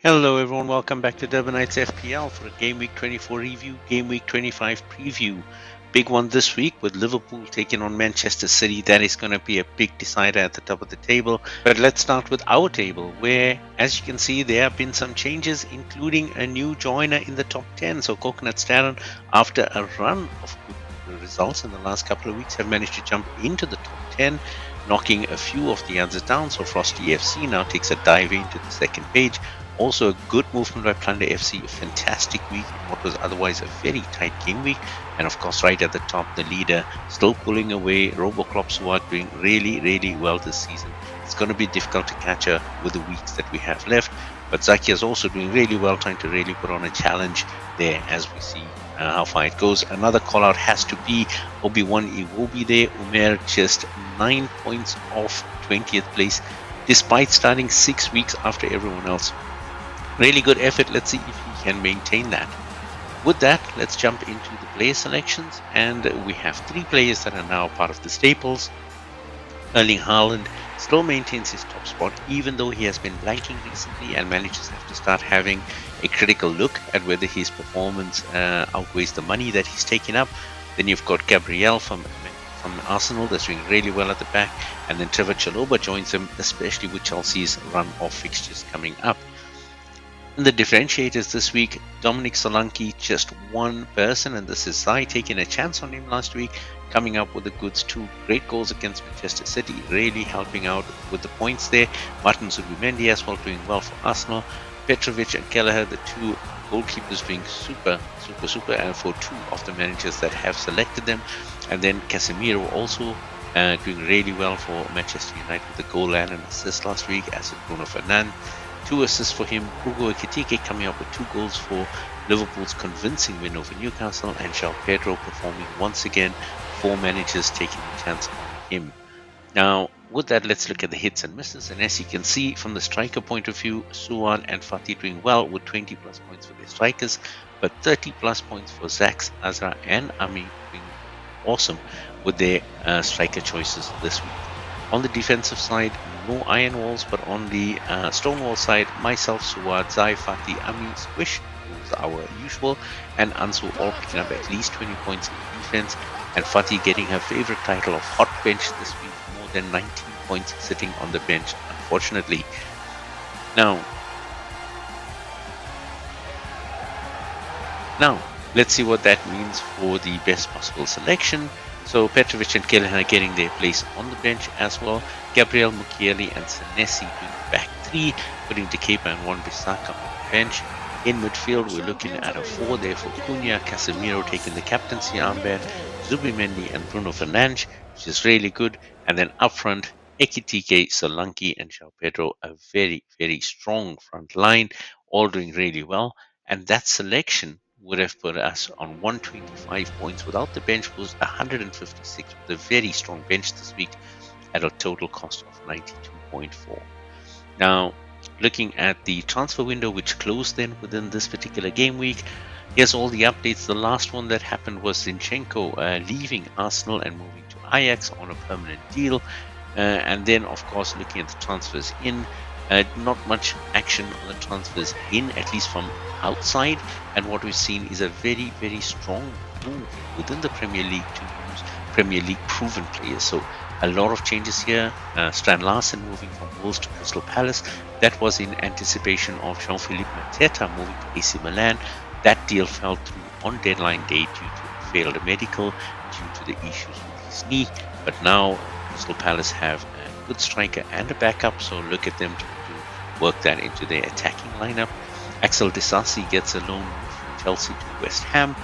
Hello everyone, welcome back to Durbanites FPL for a Game Week 24 review, Game Week 25 preview. Big one this week with Liverpool taking on Manchester City. That is going to be a big decider at the top of the table. But let's start with our table, where, as you can see, there have been some changes, including a new joiner in the top 10. So Coconut Staron, after a run of good results in the last couple of weeks, have managed to jump into the top 10, knocking a few of the others down. So Frosty FC now takes a dive into the second page. Also a good movement by Plunder FC, a fantastic week in what was otherwise a very tight game week. And of course, right at the top, the leader still pulling away. Roboclops, who are doing really well this season. It's going to be difficult to catch her with the weeks that we have left. But Zakia is also doing really well, trying to really put on a challenge there as we see how far it goes. Another call out has to be Obi-Wan Iwobi there. Umer just 9 points off 20th place, despite starting 6 weeks after everyone else. Really good effort. Let's see if he can maintain that. With that, let's jump into the player selections, and we have 3 players that are now part of the staples. Erling Haaland still maintains his top spot, even though he has been blanking recently, and managers have to start having a critical look at whether his performance outweighs the money that he's taken up. Then you've got Gabriel from Arsenal that's doing really well at the back, and then Trevor Chalobah joins him, especially with Chelsea's run of fixtures coming up. In the differentiators this week, Dominic Solanke, just one person, and this is Sai taking a chance on him last week, coming up with the goods. 2 great goals against Manchester City, really helping out with the points there. Martin Zubimendi as well, doing well for Arsenal. Petrovic and Kelleher, the 2 goalkeepers, doing super, and for 2 of the managers that have selected them. And then Casemiro also doing really well for Manchester United with a goal and an assist last week, as did Bruno Fernandes. 2 assists for him. Hugo Ekitike coming up with 2 goals for Liverpool's convincing win over Newcastle, and João Pedro performing once again. 4 managers taking a chance on him. Now, with that, let's look at the hits and misses. And as you can see, from the striker point of view, Suwan and Fatih doing well with 20 plus points for their strikers, but 30 plus points for Zax, Azra, and Ami doing awesome with their striker choices this week. On the defensive side, no iron walls, but on the stonewall side, myself, Suwad, Zai, Fatih, Ami, Squish, who's our usual, and Ansu all picking up at least 20 points in defense, and Fatih getting her favorite title of Hot Bench this week, more than 19 points sitting on the bench, unfortunately. Now, let's see what that means for the best possible selection. So Petrovic and Kelleher getting their place on the bench as well. Gabriel, Mukiele and Senesi doing the back 3, putting Dikepa and Wan-Bissaka on the bench. In midfield, we're looking at a 4 there for Cunha, Casemiro taking the captaincy armband, Zubimendi and Bruno Fernandes, which is really good. And then up front, Ekitike, Solanke and João Pedro, a very strong front line, all doing really well. And that selection would have put us on 125 points. Without the bench was 156, with a very strong bench this week at a total cost of 92.4. Now, looking at the transfer window, which closed then within this particular game week, here's all the updates. The last one that happened was Zinchenko leaving Arsenal and moving to Ajax on a permanent deal. And then, of course, looking at the transfers in, not much action on the transfers in, at least from outside, and what we've seen is a very strong move within the Premier League to use Premier League proven players. So a lot of changes here. Strand Larsen moving from Wolves to Crystal Palace. That was in anticipation of Jean-Philippe Mateta moving to AC Milan. That deal fell through on deadline day due to a failed medical due to the issues with his knee. But now Crystal Palace have a good striker and a backup, so look at them to work that into their attacking lineup. Axel Disasi gets a loan move from Chelsea to West Ham.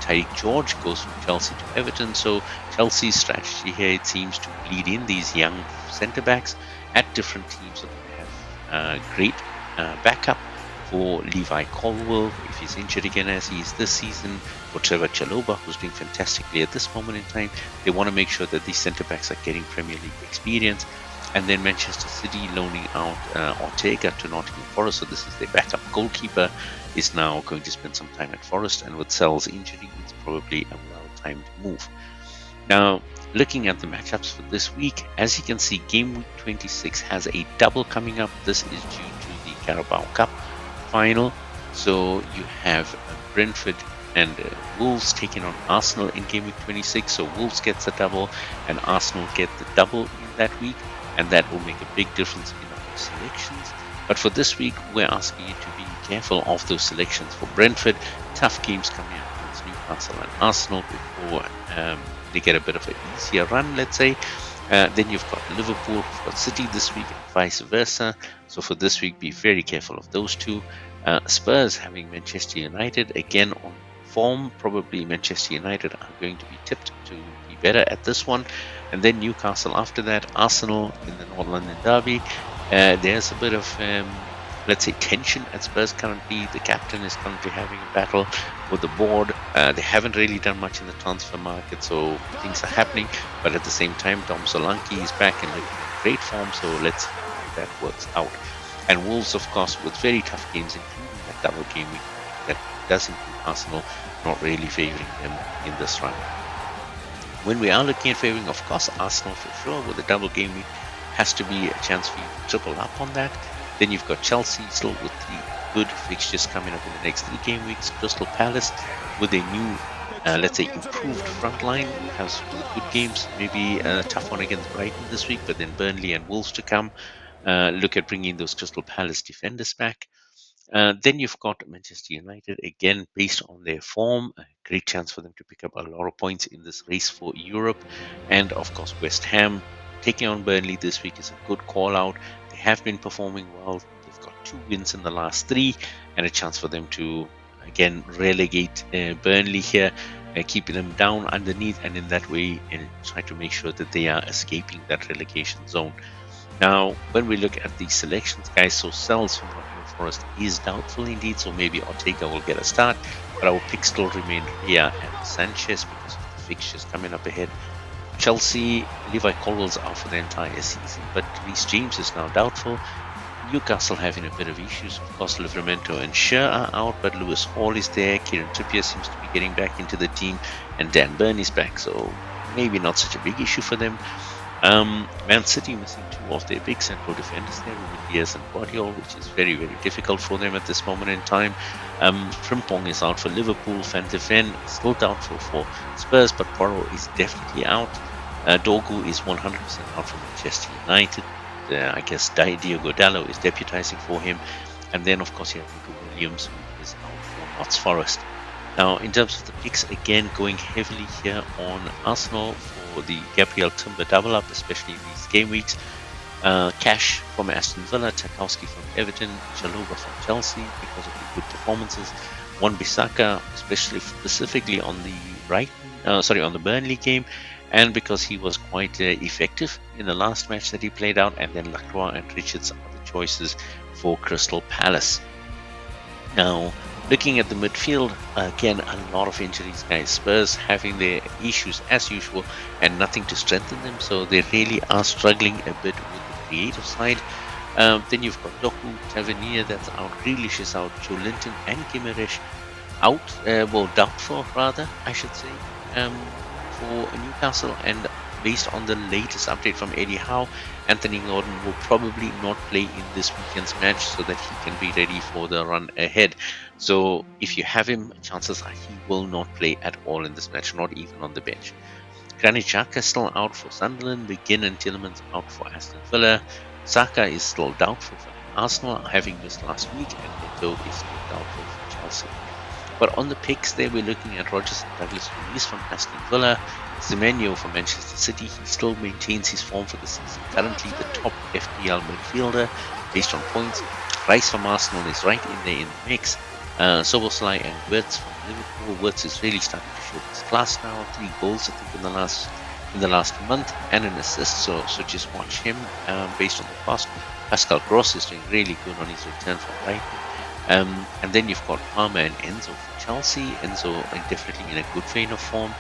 Tyreek George goes from Chelsea to Everton. So Chelsea's strategy here, it seems, to bleed in these young centre-backs at different teams so they have great backup for Levi Colwill if he's injured again as he is this season, for Trevor Chalobah, who's doing fantastically at this moment in time. They want to make sure that these centre-backs are getting Premier League experience. And then Manchester City loaning out Ortega to Nottingham Forest. So this is their backup goalkeeper, is now going to spend some time at Forest. And with Sell's injury, it's probably a well-timed move. Now, looking at the matchups for this week, as you can see, Game Week 26 has a double coming up. This is due to the Carabao Cup final. So you have Brentford and Wolves taking on Arsenal in game week 26. So Wolves gets a double and Arsenal get the double in that week, and that will make a big difference in our selections. But for this week, we're asking you to be careful of those selections. For Brentford, tough games coming up against Newcastle and Arsenal before they get a bit of an easier run, let's say. Then you've got Liverpool, you've got City this week, and vice versa. So for this week, be very careful of those two. Spurs having Manchester United again on form. Probably Manchester United are going to be tipped to be better at this one. And then Newcastle after that. Arsenal in the North London Derby. There's a bit of let's say tension at Spurs currently. The captain is currently having a battle with the board. They haven't really done much in the transfer market, so things are happening. But at the same time, Tom Solanke is back in great form, so let's see how that works out. And Wolves, of course, with very tough games, including that double game week that does include Arsenal, not really favouring them in this round. When we are looking at favouring, of course, Arsenal for sure, with a double game week, has to be a chance for you to triple up on that. Then you've got Chelsea still with 3 good fixtures coming up in the next 3 game weeks. Crystal Palace with a new, let's say, improved front line, has some good games. Maybe a tough one against Brighton this week, but then Burnley and Wolves to come. Look at bringing those Crystal Palace defenders back. Then you've got Manchester United, again, based on their form, a great chance for them to pick up a lot of points in this race for Europe. And of course, West Ham taking on Burnley this week is a good call out. They have been performing well. They've got 2 wins in the last 3, and a chance for them to, again, relegate Burnley here, keeping them down underneath, and in that way, try to make sure that they are escaping that relegation zone. Now, when we look at the selections, guys, so Sells from Nottingham Forest is doubtful indeed, so maybe Ortega will get a start, but our picks still remain Ria and Sanchez because of the fixtures coming up ahead. Chelsea, Levi Colwell's out for the entire season, but Reece James is now doubtful. Newcastle having a bit of issues. Of course, Livramento and Sher are out, but Lewis Hall is there. Kieran Trippier seems to be getting back into the team, and Dan Burn is back, so maybe not such a big issue for them. Man City missing 2 of their big central defenders there, Ruben Diaz and Guardiola, which is very, very difficult for them at this moment in time. Frimpong is out for Liverpool. Van de Ven still doubtful for Spurs, but Porro is definitely out. Dogu is 100% out for Manchester United. I guess Diogo Dallo is deputizing for him. And then, of course, you have Nico Williams, who is out for Notts Forest. Now, in terms of the picks, again, going heavily here on Arsenal for the Gabriel Timber double up, especially in these game weeks. Cash from Aston Villa, Tarkowski from Everton, Chalobah from Chelsea because of the good performances. Wan-Bissaka, specifically on the Burnley game, and because he was quite effective in the last match that he played out. And then Lacroix and Richards are the choices for Crystal Palace. Now, looking at the midfield, again, a lot of injuries, guys. Spurs having their issues as usual and nothing to strengthen them, so they really are struggling a bit with the creative side. Then you've got Doku, Tavernier that's out, Grealish is out, Joe Linton and Gimenez out, doubtful rather, I should say, for Newcastle. And based on the latest update from Eddie Howe, Anthony Gordon will probably not play in this weekend's match so that he can be ready for the run ahead. So if you have him, chances are he will not play at all in this match, not even on the bench. Granit Xhaka is still out for Sunderland, McGinn and Tielemans out for Aston Villa. Saka is still doubtful for Arsenal, having missed last week, and Neto is still doubtful for Chelsea. But on the picks there, we're looking at Rodgers and Douglas Luiz from Aston Villa, Semenyo from Manchester City. He still maintains his form for the season, currently the top FPL midfielder based on points. Rice from Arsenal is right in there in the mix. Soboslai and Wirtz from Liverpool. Wirtz is really starting to show his class now. 3 goals, I think, in the last month, and an assist. So just watch him based on the past. Pascal Gross is doing really good on his return from Brighton. And then you've got Palmer and Enzo for Chelsea. Enzo definitely in a good vein of form.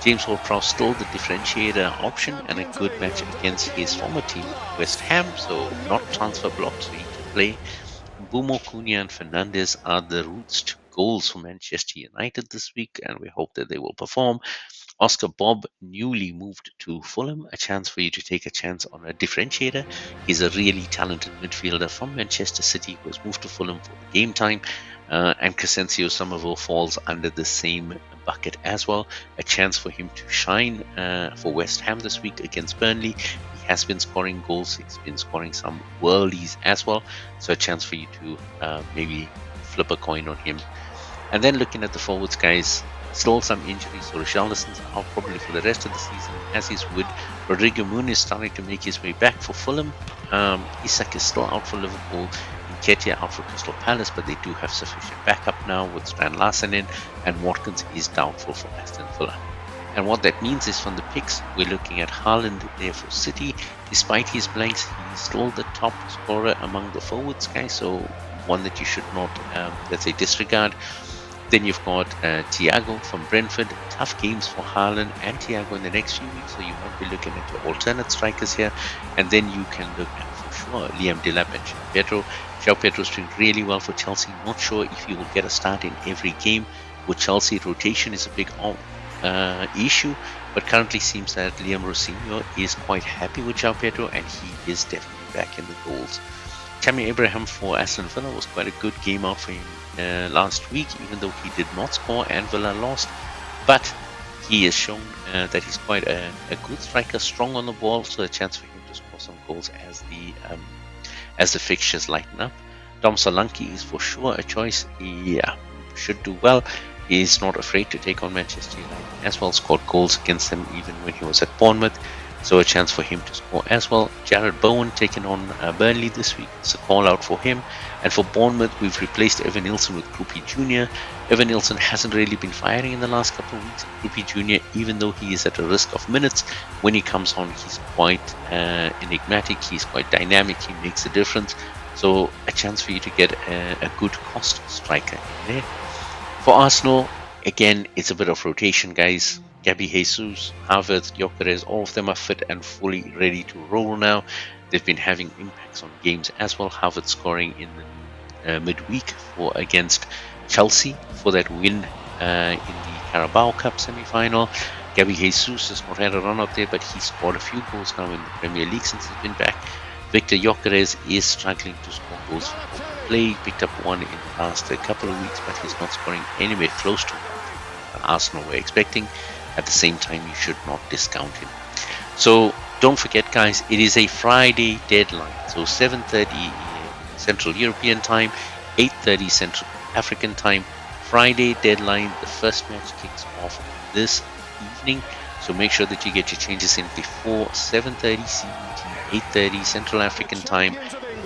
James Ward-Prowse still the differentiator option and a good match against his former team, West Ham, so not transfer blocks for him to play. Bumo, Cunha and Fernandes are the routes to goals for Manchester United this week, and we hope that they will perform. Oscar Bob newly moved to Fulham, a chance for you to take a chance on a differentiator. He's a really talented midfielder from Manchester City who has moved to Fulham for the game time. And Crescencio Somerville falls under the same bucket as well. A chance for him to shine for West Ham this week against Burnley. He has been scoring goals. He's been scoring some worldies as well. So a chance for you to maybe flip a coin on him. And then looking at the forwards, guys, still some injuries. So Richarlison's out probably for the rest of the season, as is Wood. Rodrigo Muniz starting to make his way back for Fulham. Isak is still out for Liverpool. Nketiah out for Crystal Palace, but they do have sufficient backup now with Strand Larsen in, and Watkins is doubtful for Aston Villa. And what that means is from the picks, we're looking at Haaland there for City. Despite his blanks, he's still the top scorer among the forwards, guys, so one that you should not, let's say, disregard. Then you've got Thiago from Brentford. Tough games for Haaland and Thiago in the next few weeks, so you might be looking at your alternate strikers here. And then you can look at, for sure, Liam Delap and João Pedro. João Pedro's doing really well for Chelsea. Not sure if he will get a start in every game. With Chelsea, rotation is a big issue, but currently seems that Liam Rosinho is quite happy with João Pedro, and he is definitely back in the goals. Tammy Abraham for Aston Villa was quite a good game out for him last week, even though he did not score and Villa lost. But he has shown that he's quite a good striker, strong on the ball, so a chance for him to score some goals as the fixtures lighten up. Dom Solanke is for sure a choice. He should do well. He is not afraid to take on Manchester United as well. Scored goals against them even when he was at Bournemouth. So a chance for him to score as well. Jared Bowen taking on Burnley this week. It's a call out for him. And for Bournemouth, we've replaced Evan Nilsson with Krupi Jr. Evan Nilsson hasn't really been firing in the last couple of weeks. Krupi Jr., even though he is at a risk of minutes, when he comes on, he's quite enigmatic. He's quite dynamic. He makes a difference. So a chance for you to get a good cost striker in there. For Arsenal, again, it's a bit of rotation, guys. Gabi Jesus, Havertz, Gyökeres, all of them are fit and fully ready to roll now. They've been having impacts on games as well. Havertz scoring in the midweek against Chelsea for that win in the Carabao Cup semi-final. Gabi Jesus has not had a run out there, but he's scored a few goals now in the Premier League since he's been back. Victor Gyökeres is struggling to score goals from open play. Picked up one in the last couple of weeks, but he's not scoring anywhere close to what Arsenal were expecting. At the same time, you should not discount him. So don't forget, guys, it is a Friday deadline. So 7:30 Central European time, 8:30 Central African time. Friday deadline. The first match kicks off this evening. So make sure that you get your changes in before 7:30 CET, 8:30 Central African time,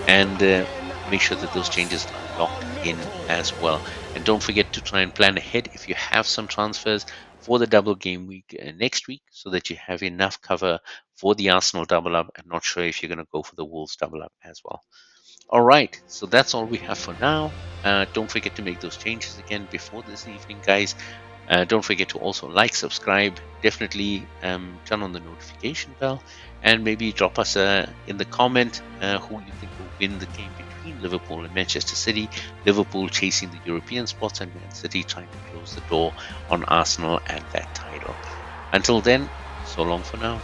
and make sure that those changes are locked in as well. And don't forget to try and plan ahead if you have some transfers for the double game week next week, so that you have enough cover for the Arsenal double up. I'm not sure if you're going to go for the Wolves double up as well. All right, so that's all we have for now. Don't forget to make those changes again before this evening, guys. Don't forget to also like, subscribe, definitely turn on the notification bell, and maybe drop us in the comment who you think will win the game between Liverpool and Manchester City. Liverpool chasing the European spots and Man City trying to close the door on Arsenal and that title. Until then, so long for now.